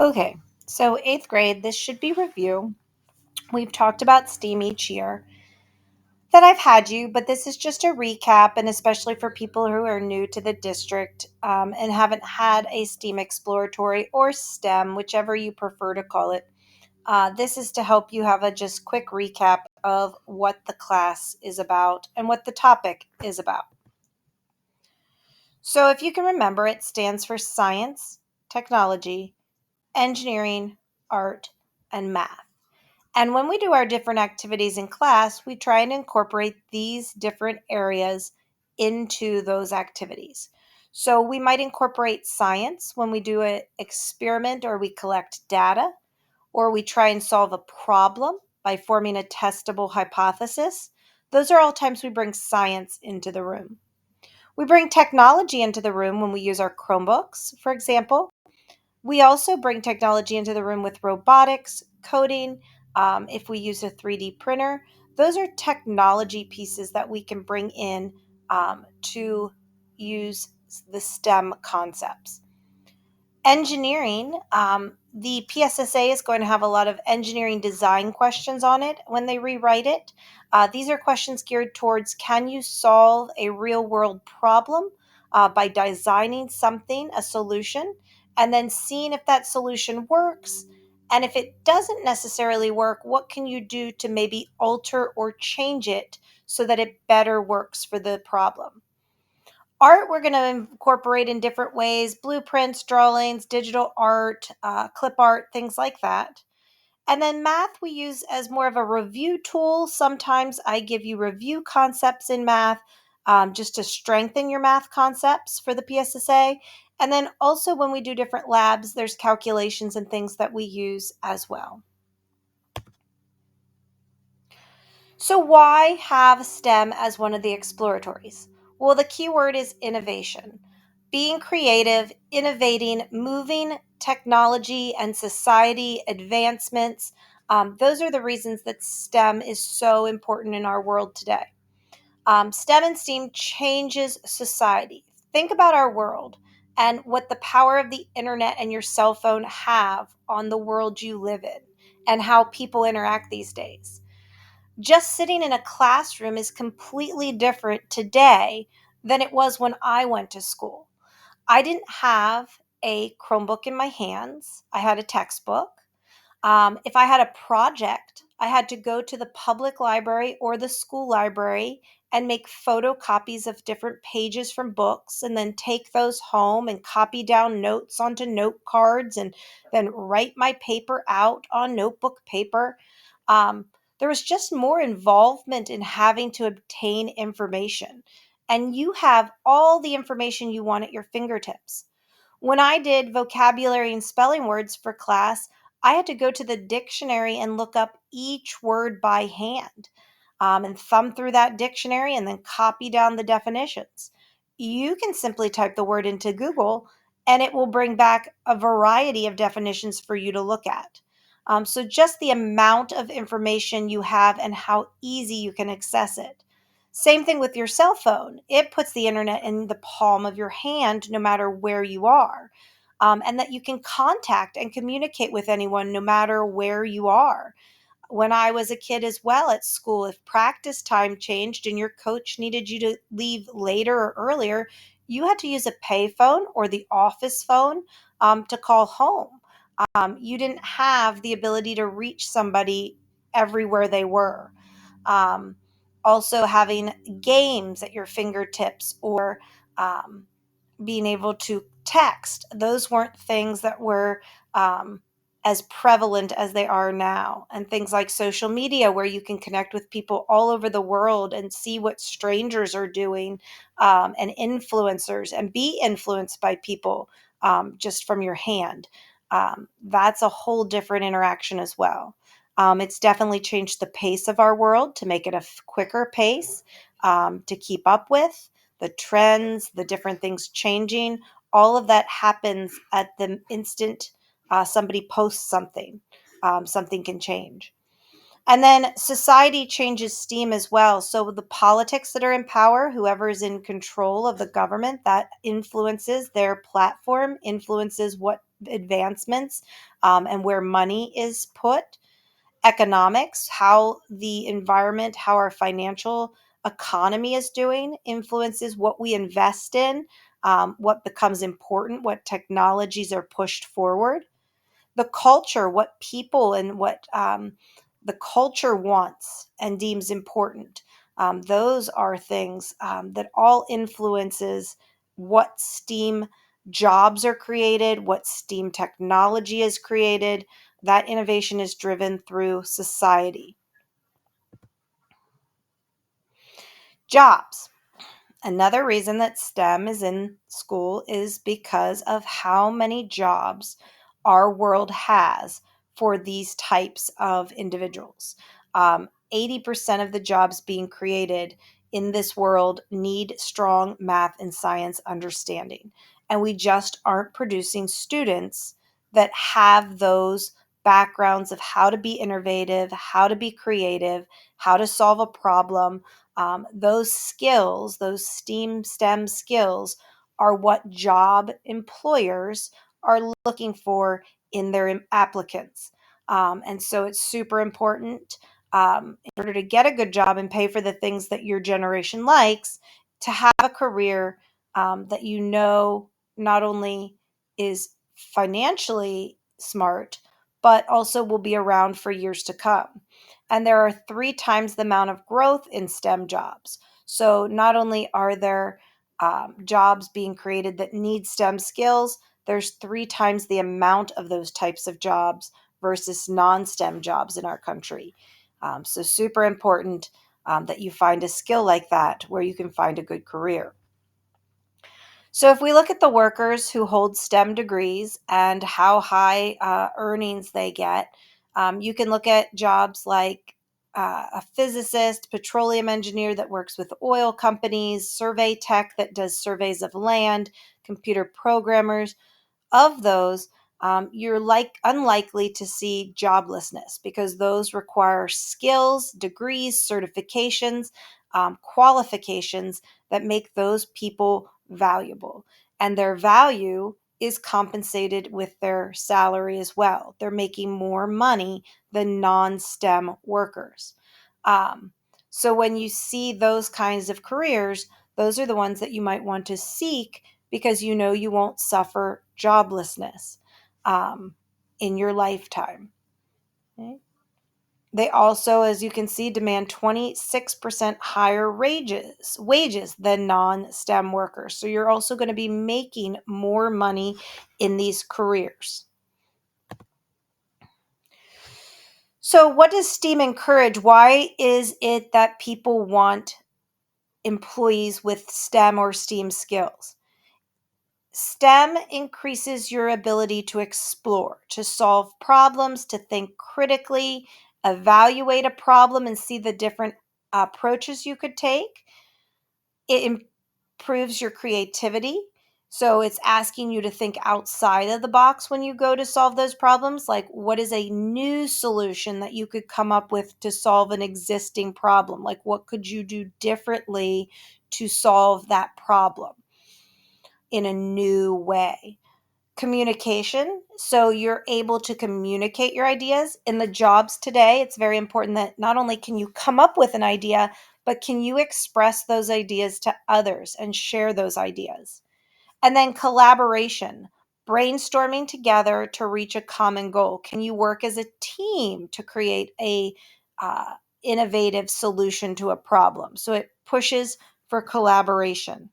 Okay, so eighth grade, this should be review. We've talked about STEAM each year that I've had you, but this is just a recap, and especially for people who are new to the district and haven't had a STEAM exploratory or STEM, whichever you prefer to call it. This is to help you have a just quick recap of what the class is about and what the topic is about. So, if you can remember, it stands for science, technology, engineering, art, and math. And when we do our different activities in class, we try and incorporate these different areas into those activities. So we might incorporate science when we do an experiment or we collect data, or we try and solve a problem by forming a testable hypothesis. Those are all times we bring science into the room. We bring technology into the room when we use our Chromebooks, for example. We also bring technology into the room with robotics, coding, if we use a 3D printer. Those are technology pieces that we can bring in to use the STEM concepts. Engineering, the PSSA is going to have a lot of engineering design questions on it when they rewrite it. These are questions geared towards, can you solve a real world problem by designing something, a solution, and then seeing if that solution works? And if it doesn't necessarily work, what can you do to maybe alter or change it so that it better works for the problem? Art, we're going to incorporate in different ways: blueprints, drawings, digital art, clip art, things like that. And then math, we use as more of a review tool. Sometimes I give you review concepts in math just to strengthen your math concepts for the PSSA. And then also when we do different labs, there's calculations and things that we use as well. So, why have STEM as one of the exploratories? Well, the key word is innovation. Being creative, innovating, moving technology and society advancements. Those are the reasons that STEM is so important in our world today. STEM and STEAM changes society. Think about our world and what the power of the internet and your cell phone have on the world you live in and how people interact these days. Just sitting in a classroom is completely different today than it was when I went to school. I didn't have a Chromebook in my hands, I had a textbook. If I had a project, I had to go to the public library or the school library and make photocopies of different pages from books and then take those home and copy down notes onto note cards and then write my paper out on notebook paper. Um, there was just more involvement in having to obtain information. And you have all the information you want at your fingertips. When I did vocabulary and spelling words for class, I had to go to the dictionary and look up each word by hand and thumb through that dictionary and then copy down the definitions. You can simply type the word into Google and it will bring back a variety of definitions for you to look at. So, just the amount of information you have and how easy you can access it. Same thing with your cell phone. It puts the internet in the palm of your hand no matter where you are. And that you can contact and communicate with anyone no matter where you are. When I was a kid as well at school, if practice time changed and your coach needed you to leave later or earlier, you had to use a payphone or the office phone to call home. You didn't have the ability to reach somebody everywhere they were. Um, Also, having games at your fingertips or um, being able to text, those weren't things that were as prevalent as they are now. And things like social media, where you can connect with people all over the world and see what strangers are doing, and influencers, and be influenced by people just from your hand. That's a whole different interaction as well. It's definitely changed the pace of our world to make it a quicker pace to keep up with the trends, the different things changing. All of that happens at the instant somebody posts something. Something can change. And then society changes steam as well. So the politics that are in power, whoever is in control of the government, that influences their platform, influences what advancements, and where money is put. Economics, how the environment, how our financial economy is doing, influences what we invest in, what becomes important, what technologies are pushed forward. The culture, what people and what the culture wants and deems important. Those are things that all influences what STEAM jobs are created, what STEAM technology is created. That innovation is driven through society. Jobs. Another reason that STEM is in school is because of how many jobs our world has for these types of individuals. 80% of the jobs being created in this world need strong math and science understanding. And we just aren't producing students that have those backgrounds of how to be innovative, how to be creative, how to solve a problem. Those skills, those STEM skills, are what job employers are looking for in their applicants. And so it's super important, in order to get a good job and pay for the things that your generation likes, to have a career that you know not only is financially smart, but also will be around for years to come. And there are three times the amount of growth in STEM jobs. So not only are there jobs being created that need STEM skills, there's three times the amount of those types of jobs versus non-STEM jobs in our country. So super important that you find a skill like that where you can find a good career. So, if we look at the workers who hold STEM degrees and how high earnings they get, you can look at jobs like a physicist, petroleum engineer that works with oil companies, survey tech that does surveys of land, computer programmers. Of those, you're unlikely to see joblessness because those require skills, degrees, certifications, qualifications that make those people valuable. And their value is compensated with their salary as well. They're making more money than non STEM workers. Um, so when you see those kinds of careers, those are the ones that you might want to seek because you know you won't suffer joblessness um, in your lifetime. Okay. They also, as you can see, demand 26% higher wages than non-STEM workers. So you're also going to be making more money in these careers. So what does STEAM encourage? Why is it that people want employees with STEM or STEAM skills? STEM increases your ability to explore, to solve problems, to think critically, evaluate a problem, and see the different approaches you could take. It improves your creativity. So it's asking you to think outside of the box when you go to solve those problems. Like, what is a new solution that you could come up with to solve an existing problem? Like, what could you do differently to solve that problem in a new way? Communication. So you're able to communicate your ideas. In the jobs today, it's very important that not only can you come up with an idea, but can you express those ideas to others and share those ideas? And then collaboration, brainstorming together to reach a common goal. Can you work as a team to create a uh, innovative solution to a problem? So it pushes for collaboration.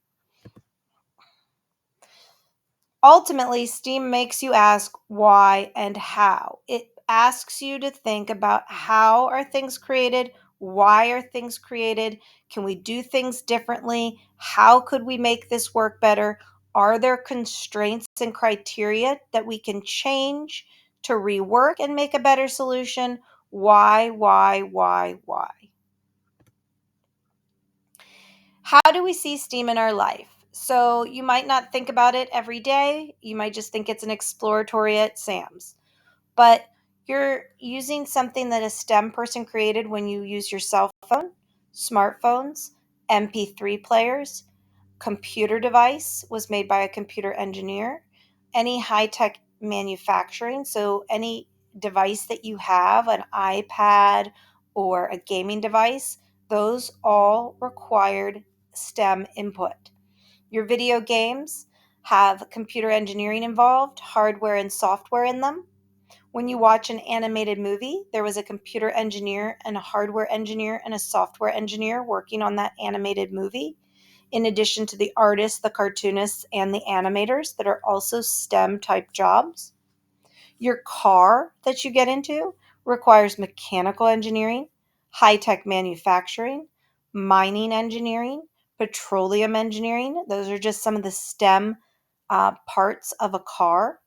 Ultimately, STEAM makes you ask why and how. It asks you to think about how are things created? Why are things created? Can we do things differently? How could we make this work better? Are there constraints and criteria that we can change to rework and make a better solution? Why? How do we see STEAM in our life? So you might not think about it every day. You might just think it's an exploratory at Sam's. But you're using something that a STEM person created when you use your cell phone, smartphones, MP3 players, computer device was made by a computer engineer. Any high tech manufacturing. So any device that you have, an iPad or a gaming device, those all required STEM input. Your video games have computer engineering involved, hardware and software in them. When you watch an animated movie, there was a computer engineer and a hardware engineer and a software engineer working on that animated movie, in addition to the artists, the cartoonists, and the animators that are also STEM type jobs. Your car that you get into requires mechanical engineering, high tech manufacturing, mining engineering, petroleum engineering. Those are just some of the STEM parts of a car.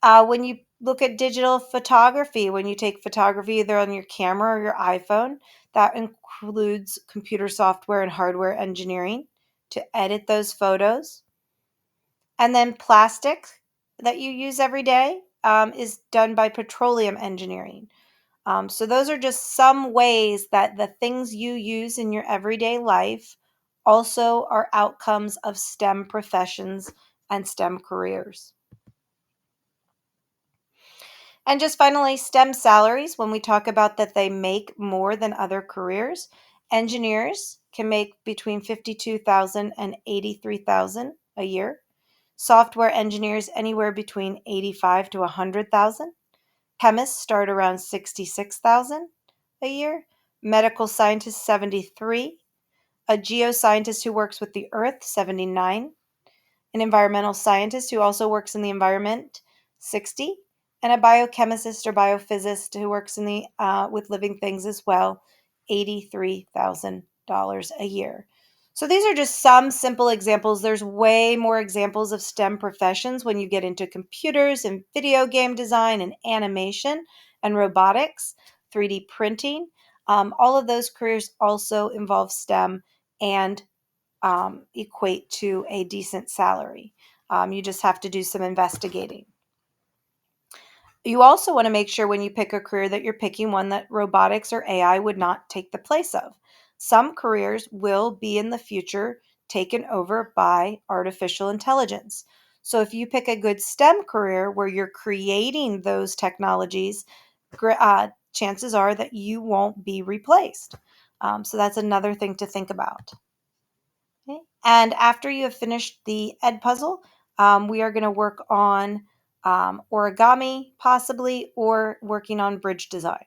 When you look at digital photography, when you take photography either on your camera or your iPhone, that includes computer software and hardware engineering to edit those photos. And then plastic that you use every day is done by petroleum engineering. So those are just some ways that the things you use in your everyday life also are outcomes of STEM professions and STEM careers. And just finally, STEM salaries, when we talk about that they make more than other careers, engineers can make between 52,000 and 83,000 a year. Software engineers anywhere between 85 to 100,000. Chemists start around 66,000 a year. Medical scientists 73. A geoscientist who works with the earth 79. An environmental scientist who also works in the environment 60, and a biochemist or biophysicist who works in the with living things as well, $83,000 a year. So these are just some simple examples. There's way more examples of STEM professions when you get into computers and video game design and animation and robotics, 3D printing. All of those careers also involve STEM and equate to a decent salary. You just have to do some investigating. You also want to make sure when you pick a career that you're picking one that robotics or AI would not take the place of. Some careers will be in the future taken over by artificial intelligence. So if you pick a good STEM career where you're creating those technologies, chances are that you won't be replaced. So that's another thing to think about. Okay. And after you have finished the Ed puzzle, we are going to work on origami, possibly, or working on bridge design.